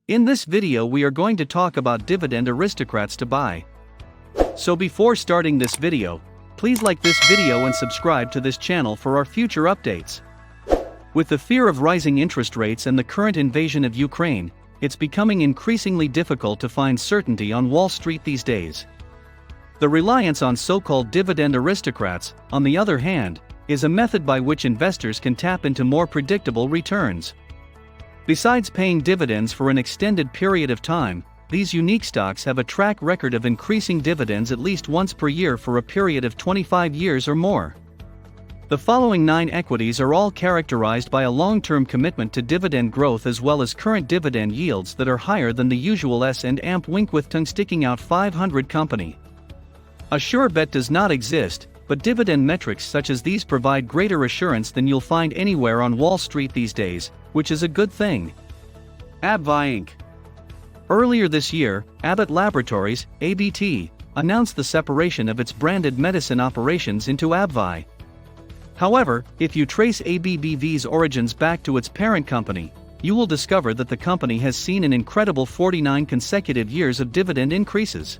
In this video we are going to talk about Dividend Aristocrats to buy. So before starting this video, please like this video and subscribe to this channel for our future updates. With the fear of rising interest rates and the current invasion of Ukraine, it's becoming increasingly difficult to find certainty on Wall Street these days. The reliance on so-called dividend aristocrats, on the other hand, is a method by which investors can tap into more predictable returns. Besides paying dividends for an extended period of time, these unique stocks have a track record of increasing dividends at least once per year for a period of 25 years or more. The following 9 equities are all characterized by a long-term commitment to dividend growth as well as current dividend yields that are higher than the usual S&P wink with tongue sticking out 500 company. A sure bet does not exist, but dividend metrics such as these provide greater assurance than you'll find anywhere on Wall Street these days, which is a good thing. AbbVie Inc. Earlier this year, Abbott Laboratories, ABT, announced the separation of its branded medicine operations into AbbVie. However, if you trace AbbVie's origins back to its parent company, you will discover that the company has seen an incredible 49 consecutive years of dividend increases.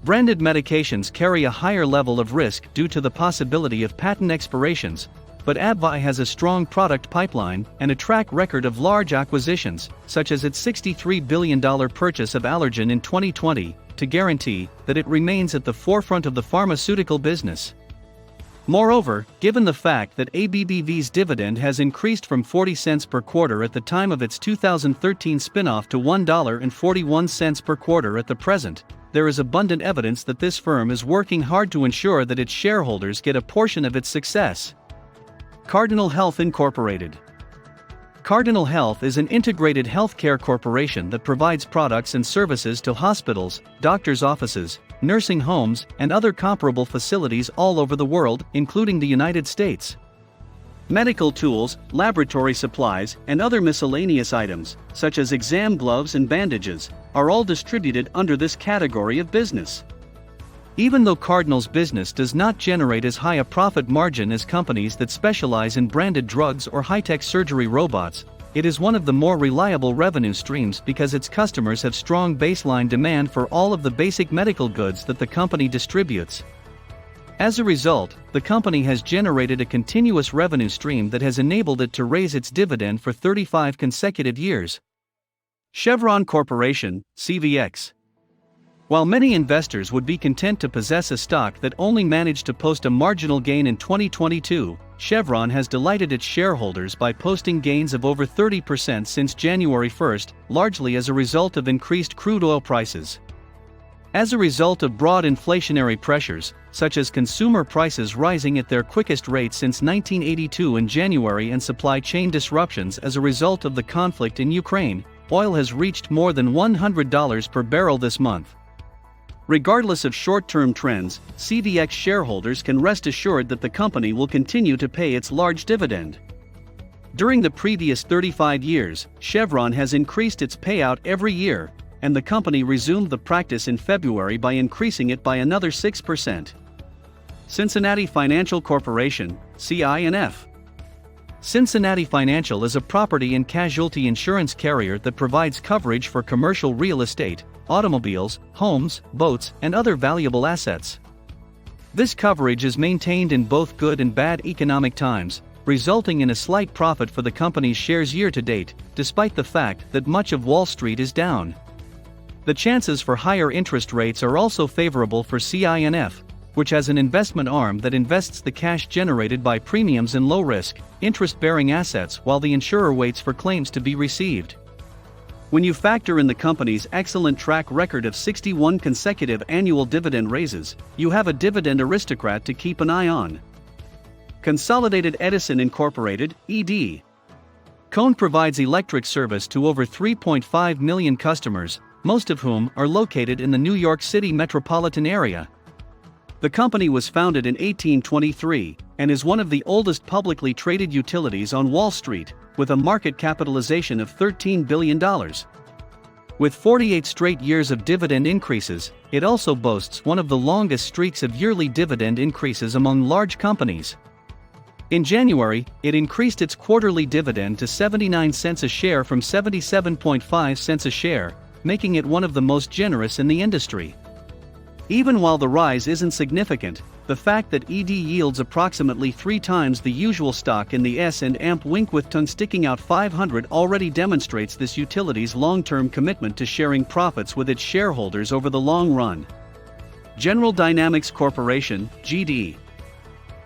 Branded medications carry a higher level of risk due to the possibility of patent expirations, but AbbVie has a strong product pipeline and a track record of large acquisitions, such as its $63 billion purchase of Allergan in 2020, to guarantee that it remains at the forefront of the pharmaceutical business. Moreover, given the fact that AbbVie's dividend has increased from 40 cents per quarter at the time of its 2013 spin-off to $1.41 per quarter at the present, there is abundant evidence that this firm is working hard to ensure that its shareholders get a portion of its success. Cardinal Health Incorporated. Cardinal Health is an integrated healthcare corporation that provides products and services to hospitals, doctors' offices, nursing homes, and other comparable facilities all over the world, including the United States. Medical tools, laboratory supplies, and other miscellaneous items, such as exam gloves and bandages, are all distributed under this category of business. Even though Cardinal's business does not generate as high a profit margin as companies that specialize in branded drugs or high-tech surgery robots, it is one of the more reliable revenue streams because its customers have strong baseline demand for all of the basic medical goods that the company distributes. As a result, the company has generated a continuous revenue stream that has enabled it to raise its dividend for 35 consecutive years. Chevron Corporation, CVX. While many investors would be content to possess a stock that only managed to post a marginal gain in 2022, Chevron has delighted its shareholders by posting gains of over 30% since January 1, largely as a result of increased crude oil prices. As a result of broad inflationary pressures, such as consumer prices rising at their quickest rate since 1982 in January and supply chain disruptions as a result of the conflict in Ukraine, oil has reached more than $100 per barrel this month. Regardless of short-term trends, CVX shareholders can rest assured that the company will continue to pay its large dividend. During the previous 35 years, Chevron has increased its payout every year, and the company resumed the practice in February by increasing it by another 6%. Cincinnati Financial Corporation, CINF. Cincinnati Financial is a property and casualty insurance carrier that provides coverage for commercial real estate, automobiles, homes, boats, and other valuable assets. This coverage is maintained in both good and bad economic times, resulting in a slight profit for the company's shares year to date, despite the fact that much of Wall Street is down. The chances for higher interest rates are also favorable for CINF, which has an investment arm that invests the cash generated by premiums in low-risk, interest-bearing assets while the insurer waits for claims to be received. When you factor in the company's excellent track record of 61 consecutive annual dividend raises, you have a dividend aristocrat to keep an eye on. Consolidated Edison Incorporated, ED. Cone provides electric service to over 3.5 million customers, most of whom are located in the New York City metropolitan area. The company was founded in 1823 and is one of the oldest publicly traded utilities on Wall Street, with a market capitalization of $13 billion. With 48 straight years of dividend increases, it also boasts one of the longest streaks of yearly dividend increases among large companies. In January, it increased its quarterly dividend to 79 cents a share from 77.5 cents a share, making it one of the most generous in the industry. Even while the rise isn't significant, the fact that ED yields approximately 3 times the usual stock in the S&P with tongue sticking out 500 already demonstrates this utility's long-term commitment to sharing profits with its shareholders over the long run. General Dynamics Corporation, GD.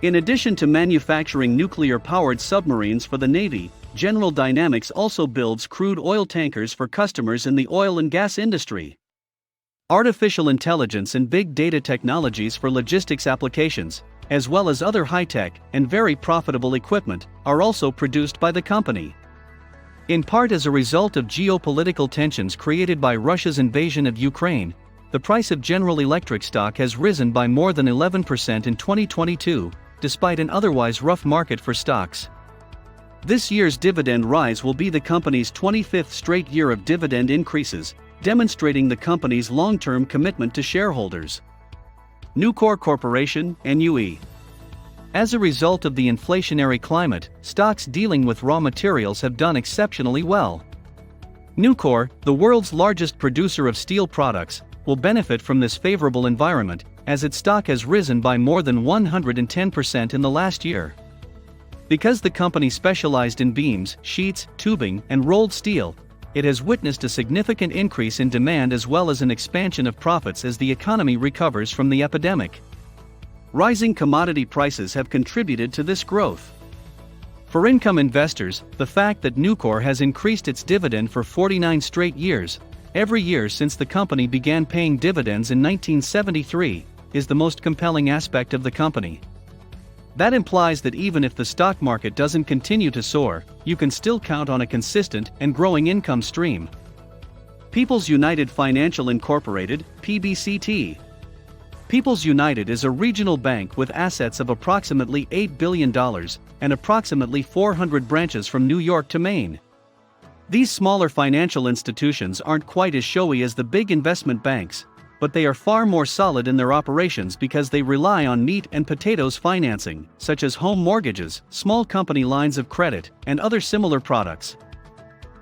In addition to manufacturing nuclear-powered submarines for the Navy, General Dynamics also builds crude oil tankers for customers in the oil and gas industry. Artificial intelligence and big data technologies for logistics applications, as well as other high-tech and very profitable equipment, are also produced by the company. In part as a result of geopolitical tensions created by Russia's invasion of Ukraine, the price of General Electric stock has risen by more than 11% in 2022, despite an otherwise rough market for stocks. This year's dividend rise will be the company's 25th straight year of dividend increases, demonstrating the company's long-term commitment to shareholders. Nucor Corporation, NUE. As a result of the inflationary climate, stocks dealing with raw materials have done exceptionally well. Nucor, the world's largest producer of steel products, will benefit from this favorable environment, as its stock has risen by more than 110% in the last year. Because the company specialized in beams, sheets, tubing, and rolled steel, it has witnessed a significant increase in demand as well as an expansion of profits as the economy recovers from the epidemic. Rising commodity prices have contributed to this growth. For income investors, the fact that Nucor has increased its dividend for 49 straight years, every year since the company began paying dividends in 1973, is the most compelling aspect of the company. That implies that even if the stock market doesn't continue to soar, you can still count on a consistent and growing income stream. People's United Financial Incorporated, PBCT. People's United is a regional bank with assets of approximately $8 billion and approximately 400 branches from New York to Maine. These smaller financial institutions aren't quite as showy as the big investment banks, but they are far more solid in their operations because they rely on meat and potatoes financing, such as home mortgages, small company lines of credit, and other similar products.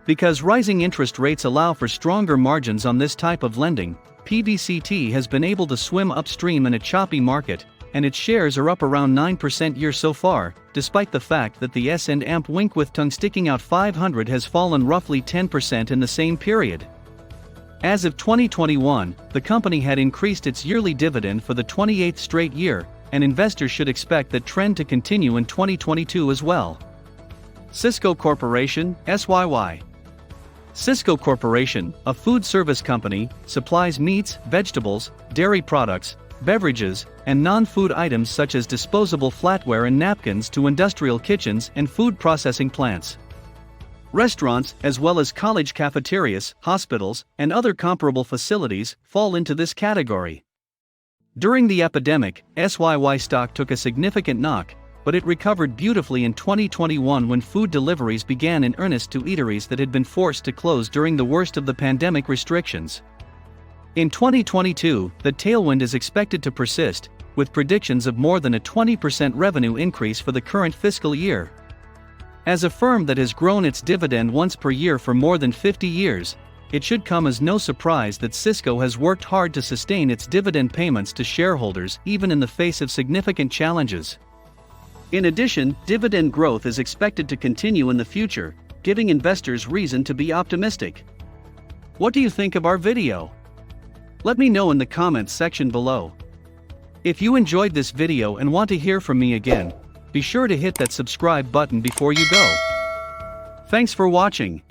Because rising interest rates allow for stronger margins on this type of lending, PBCT has been able to swim upstream in a choppy market, and its shares are up around 9% year so far, despite the fact that the S&P with tongue sticking out 500 has fallen roughly 10% in the same period. As of 2021, the company had increased its yearly dividend for the 28th straight year, and investors should expect that trend to continue in 2022 as well. Sysco Corporation, SYY. Sysco Corporation, a food service company, supplies meats, vegetables, dairy products, beverages, and non-food items such as disposable flatware and napkins to industrial kitchens and food processing plants. Restaurants, as well as college cafeterias, hospitals, and other comparable facilities, fall into this category. During the epidemic, SYY stock took a significant knock, but it recovered beautifully in 2021 when food deliveries began in earnest to eateries that had been forced to close during the worst of the pandemic restrictions. In 2022, the tailwind is expected to persist, with predictions of more than a 20% revenue increase for the current fiscal year. As a firm that has grown its dividend once per year for more than 50 years, it should come as no surprise that Sysco has worked hard to sustain its dividend payments to shareholders even in the face of significant challenges. In addition, dividend growth is expected to continue in the future, giving investors reason to be optimistic. What do you think of our video? Let me know in the comments section below. If you enjoyed this video and want to hear from me again, be sure to hit that subscribe button before you go. Thanks for watching.